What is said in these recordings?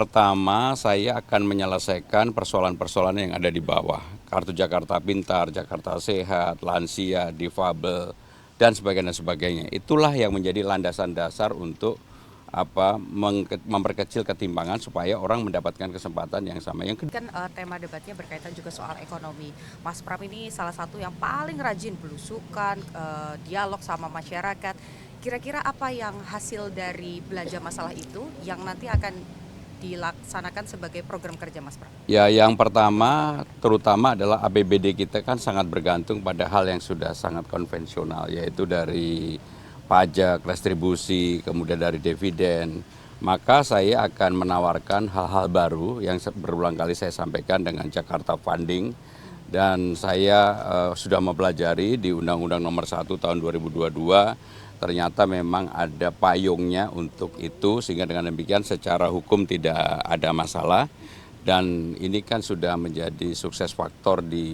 Pertama, saya akan menyelesaikan persoalan-persoalan yang ada di bawah. Kartu Jakarta Pintar, Jakarta Sehat, lansia, difabel, dan sebagainya. Itulah yang menjadi landasan dasar untuk memperkecil ketimpangan supaya orang mendapatkan kesempatan yang sama. Yang kedua, Kan tema debatnya berkaitan juga soal ekonomi. Mas Pram ini salah satu yang paling rajin belusukan, dialog sama masyarakat. Kira-kira apa yang hasil dari belanja masalah itu yang nanti akan dilaksanakan sebagai program kerja Mas Pram? ya, yang pertama terutama adalah APBD kita kan sangat bergantung pada hal yang sudah sangat konvensional, yaitu dari pajak, restribusi, kemudian dari dividen. Maka saya akan menawarkan hal-hal baru yang berulang kali saya sampaikan dengan Jakarta Funding, dan saya sudah mempelajari di Undang-Undang Nomor 1 Tahun 2022, ternyata memang ada payungnya untuk itu, sehingga dengan demikian secara hukum tidak ada masalah. Dan ini kan sudah menjadi sukses faktor di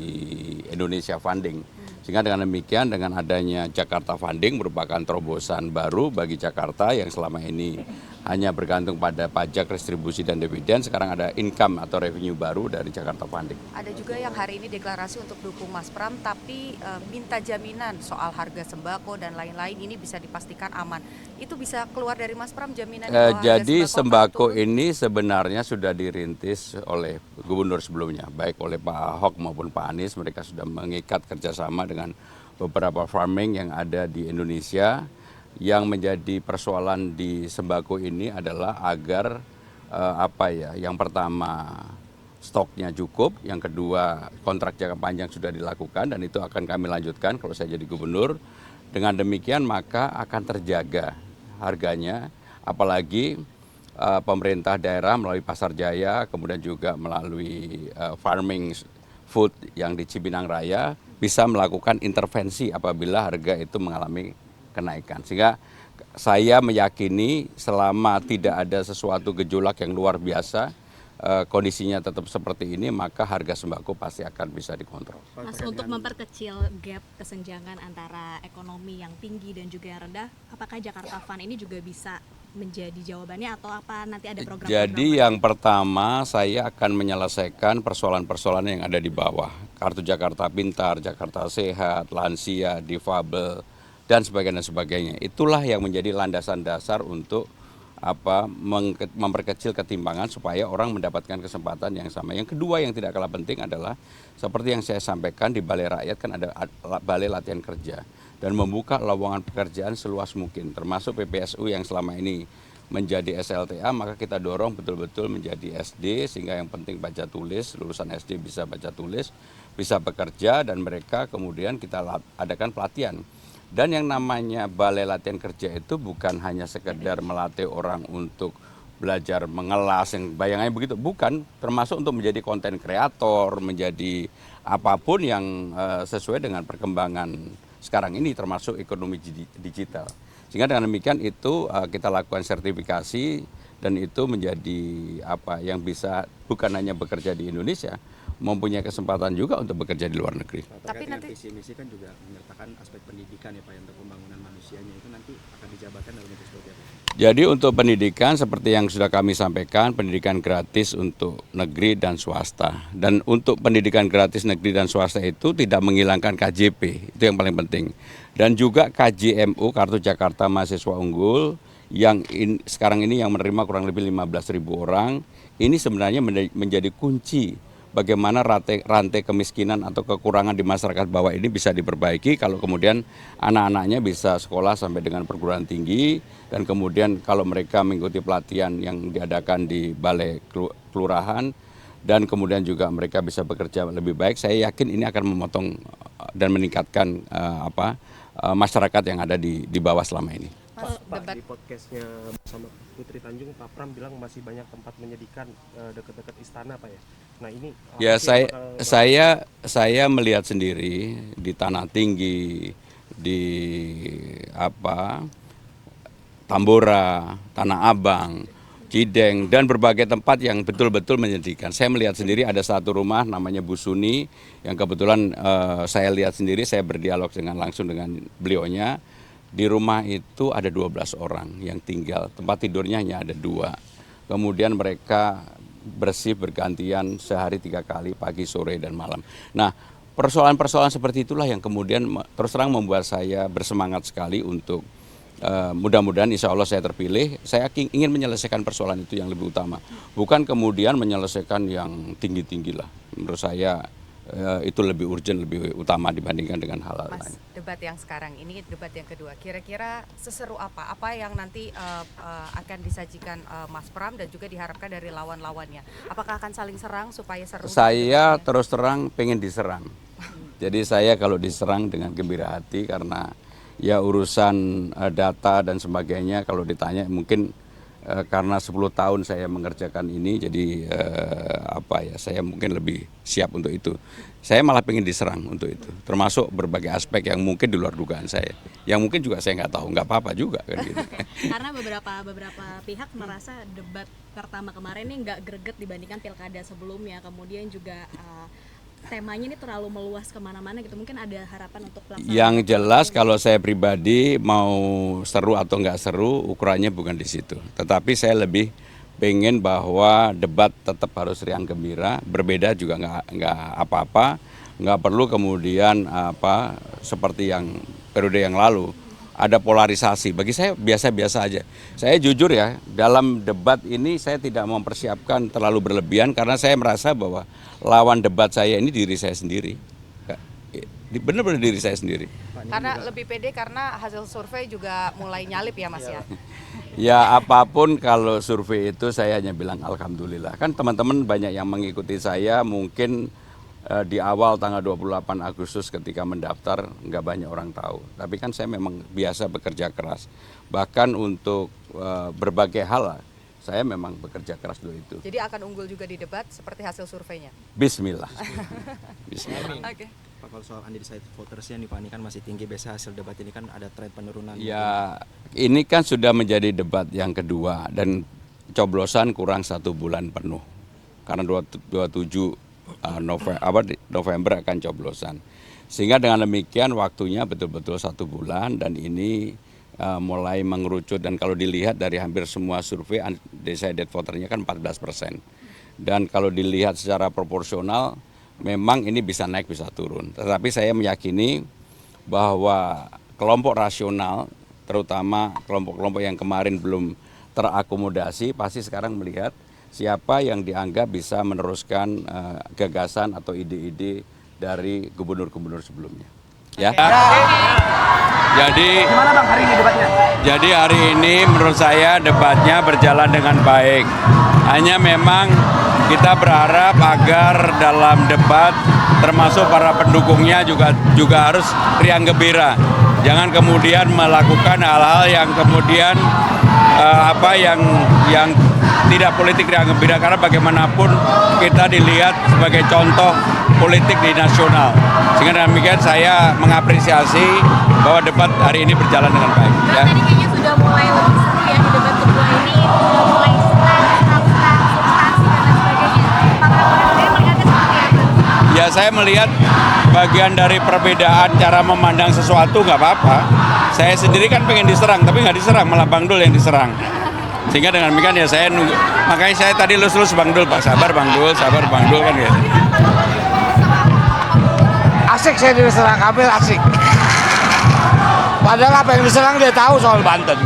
Indonesia Funding. Sehingga dengan demikian, dengan adanya Jakarta Funding merupakan terobosan baru bagi Jakarta yang selama ini hanya bergantung pada pajak, restribusi, dan dividen. Sekarang ada income atau revenue baru dari Jakarta Funding. Ada juga yang hari ini deklarasi untuk dukung Mas Pram, tapi minta jaminan soal harga sembako dan lain-lain ini bisa dipastikan aman. Itu bisa keluar dari Mas Pram jaminannya bahwa harga Jadi sembako akan sembako turun? ini sebenarnya sudah dirintis oleh gubernur sebelumnya, baik oleh Pak Ahok maupun Pak Anies. Mereka sudah mengikat kerjasama dengan beberapa farming yang ada di Indonesia. Yang menjadi persoalan di sembako ini adalah agar yang pertama stoknya cukup, yang kedua kontrak jangka panjang sudah dilakukan dan itu akan kami lanjutkan kalau saya jadi gubernur. Dengan demikian maka akan terjaga harganya, apalagi pemerintah daerah melalui Pasar Jaya, kemudian juga melalui farming food yang di Cipinang Raya bisa melakukan intervensi apabila harga itu mengalami kenaikan. Sehingga saya meyakini selama tidak ada sesuatu gejolak yang luar biasa, kondisinya tetap seperti ini, maka harga sembako pasti akan bisa dikontrol. Mas, untuk memperkecil gap kesenjangan antara ekonomi yang tinggi dan juga yang rendah, apakah Jakarta Fund ini juga bisa menjadi jawabannya atau apa nanti ada program-program? Jadi yang pertama saya akan menyelesaikan persoalan-persoalan yang ada di bawah. Kartu Jakarta Pintar, Jakarta Sehat, lansia, difabel, dan sebagainya. Itulah yang menjadi landasan dasar untuk memperkecil ketimpangan supaya orang mendapatkan kesempatan yang sama. Yang kedua yang tidak kalah penting adalah seperti yang saya sampaikan di Balai Rakyat kan ada Balai Latihan Kerja dan membuka lowongan pekerjaan seluas mungkin, termasuk PPSU yang selama ini menjadi SLTA, maka kita dorong betul-betul menjadi SD, sehingga yang penting baca tulis, lulusan SD bisa baca tulis, bisa bekerja, dan mereka kemudian kita adakan pelatihan. Dan yang namanya Balai Latihan Kerja itu bukan hanya sekedar melatih orang untuk belajar mengelas, yang bayangannya begitu, bukan, termasuk untuk menjadi konten kreator, menjadi apapun yang sesuai dengan perkembangan sekarang ini, termasuk ekonomi digital. Sehingga dengan demikian itu kita lakukan sertifikasi, dan itu menjadi yang bisa bukan hanya bekerja di Indonesia, mempunyai kesempatan juga untuk bekerja di luar negeri. Tapi nanti visi misi kan juga menyertakan aspek pendidikan ya Pak, untuk pembangunan manusianya itu nanti akan dijabarkan dalam bentuk seperti apa? Jadi untuk pendidikan seperti yang sudah kami sampaikan, pendidikan gratis untuk negeri dan swasta. Dan untuk pendidikan gratis negeri dan swasta itu tidak menghilangkan KJP, itu yang paling penting. Dan juga KJMU, Kartu Jakarta Mahasiswa Unggul, yang sekarang ini yang menerima kurang lebih 15.000 orang, ini sebenarnya menjadi kunci bagaimana rantai kemiskinan atau kekurangan di masyarakat bawah ini bisa diperbaiki kalau kemudian anak-anaknya bisa sekolah sampai dengan perguruan tinggi, dan kemudian kalau mereka mengikuti pelatihan yang diadakan di balai kelurahan dan kemudian juga mereka bisa bekerja lebih baik, saya yakin ini akan memotong dan meningkatkan masyarakat yang ada di bawah selama ini. Pak, di podcastnya bersama Putri Tanjung, Pak Pram bilang masih banyak tempat menyedihkan dekat-dekat istana Pak ya. Nah ini ya, saya melihat sendiri di Tanah Tinggi, di Tambora, Tanah Abang, Cideng, dan berbagai tempat yang betul-betul menyedihkan. Saya melihat sendiri ada satu rumah namanya Bu Suni yang kebetulan saya lihat sendiri, saya berdialog langsung dengan beliaunya. Di rumah itu ada 12 orang yang tinggal, tempat tidurnya hanya ada 2. kemudian mereka bersih bergantian sehari 3 kali, pagi, sore, dan malam. Nah, persoalan-persoalan seperti itulah yang kemudian terus terang membuat saya bersemangat sekali untuk mudah-mudahan insya Allah saya terpilih, saya ingin menyelesaikan persoalan itu yang lebih utama. Bukan kemudian menyelesaikan yang tinggi-tinggi lah. Menurut saya itu lebih urgent, lebih utama dibandingkan dengan hal-hal Mas, lain. debat yang sekarang ini, debat yang kedua, kira-kira seseru apa? Apa yang nanti akan disajikan Mas Pram dan juga diharapkan dari lawan-lawannya? Apakah akan saling serang supaya seru? Saya terus terang pengen diserang. Jadi saya kalau diserang dengan gembira hati karena ya urusan data dan sebagainya kalau ditanya mungkin karena 10 tahun saya mengerjakan ini jadi saya mungkin lebih siap untuk itu. Saya malah pengen diserang untuk itu, termasuk berbagai aspek yang mungkin di luar dugaan saya, yang mungkin juga saya nggak tahu, nggak apa-apa juga kan gitu. Karena beberapa pihak merasa debat pertama kemarin ini nggak greget dibandingkan pilkada sebelumnya, kemudian juga temanya ini terlalu meluas kemana-mana gitu, mungkin ada harapan untuk pelaksanaan. Yang jelas kalau saya pribadi mau seru atau nggak seru ukurannya bukan di situ, tetapi saya lebih pengen bahwa debat tetap harus riang gembira, berbeda juga nggak apa-apa, nggak perlu kemudian seperti yang periode yang lalu ada polarisasi. Bagi saya biasa-biasa aja. Saya jujur ya, dalam debat ini saya tidak mempersiapkan terlalu berlebihan karena saya merasa bahwa lawan debat saya ini diri saya sendiri. Benar-benar diri saya sendiri. Karena lebih pede karena hasil survei juga mulai nyalip ya Mas ya? Ya apapun kalau survei itu saya hanya bilang alhamdulillah. Kan teman-teman banyak yang mengikuti saya mungkin di awal tanggal 28 Agustus ketika mendaftar nggak banyak orang tahu. Tapi kan saya memang biasa bekerja keras. Bahkan untuk berbagai hal saya memang bekerja keras dulu itu. Jadi akan unggul juga di debat seperti hasil surveinya? Bismillah. Bismillah. Oke. Pak, kalau soal undecided votersnya nih Pak, ini kan masih tinggi, biasa hasil debat ini kan ada tren penurunan. Ya ini kan sudah menjadi debat yang kedua dan coblosan kurang 1 bulan penuh. Karena 27 November akan coblosan. Sehingga dengan demikian waktunya betul-betul 1 bulan dan ini mulai mengerucut dan kalau dilihat dari hampir semua survei undecided voternya kan 14%. Dan kalau dilihat secara proporsional memang ini bisa naik bisa turun. Tetapi saya meyakini bahwa kelompok rasional terutama kelompok-kelompok yang kemarin belum terakomodasi pasti sekarang melihat siapa yang dianggap bisa meneruskan gagasan atau ide-ide dari gubernur-gubernur sebelumnya. Ya. Jadi gimana Bang hari ini debatnya? Jadi hari ini menurut saya debatnya berjalan dengan baik. Hanya memang kita berharap agar dalam debat termasuk para pendukungnya juga harus riang gembira. Jangan kemudian melakukan hal-hal yang kemudian yang tidak politik riang gembira karena bagaimanapun kita dilihat sebagai contoh politik di nasional. Sehingga demikian saya mengapresiasi bahwa debat hari ini berjalan dengan baik. Ya. Tadi kayaknya sudah mulai lebih seru ya di debat kedua ini, sudah mulai serang, substansi dan sebagainya. Pak Prabowo sendiri melihatnya seperti apa? Ya saya melihat bagian dari perbedaan cara memandang sesuatu nggak apa-apa. Saya sendiri kan pengen diserang, tapi nggak diserang, malah Bang Dul yang diserang. Sehingga dengan demikian ya saya nunggu. Makanya saya tadi lulus Bang Dul, Pak sabar Bang Dul kan ya. Asik saya diserang, Kamil asik. Padahal apa yang diserang dia tahu soal Banten.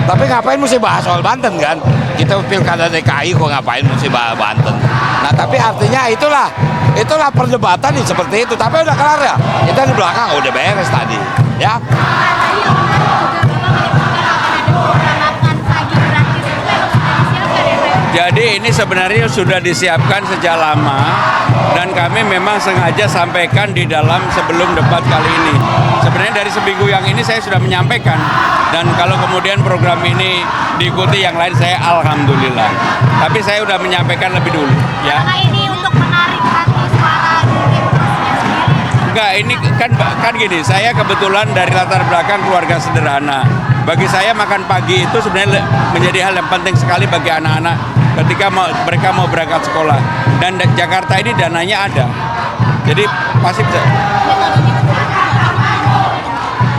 Tapi ngapain mesti bahas soal Banten kan? Kita pilkada DKI kok ngapain mesti bahas Banten. Nah tapi artinya itulah perdebatan nih seperti itu. Tapi udah kelar ya. Kita di belakang udah beres tadi. Ya. Jadi ini sebenarnya sudah disiapkan sejak lama dan kami memang sengaja sampaikan di dalam sebelum debat kali ini. Sebenarnya dari seminggu yang ini saya sudah menyampaikan dan kalau kemudian program ini diikuti yang lain saya alhamdulillah. Tapi saya sudah menyampaikan lebih dulu. Ya. Apakah ini untuk menarik hati suara Enggak, ini kan gini, saya kebetulan dari latar belakang keluarga sederhana. Bagi saya makan pagi itu sebenarnya menjadi hal yang penting sekali bagi anak-anak ketika mereka mau berangkat sekolah. Dan Jakarta ini dananya ada. Jadi pasti bisa.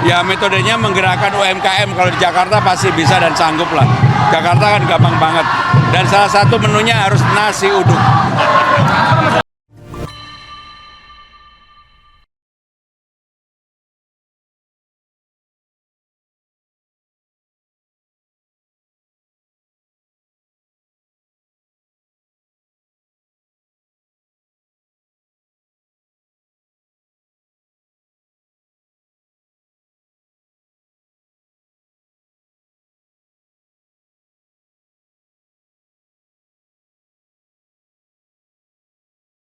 Ya metodenya menggerakkan UMKM kalau di Jakarta pasti bisa dan sanggup lah. Jakarta kan gampang banget. Dan salah satu menunya harus nasi uduk.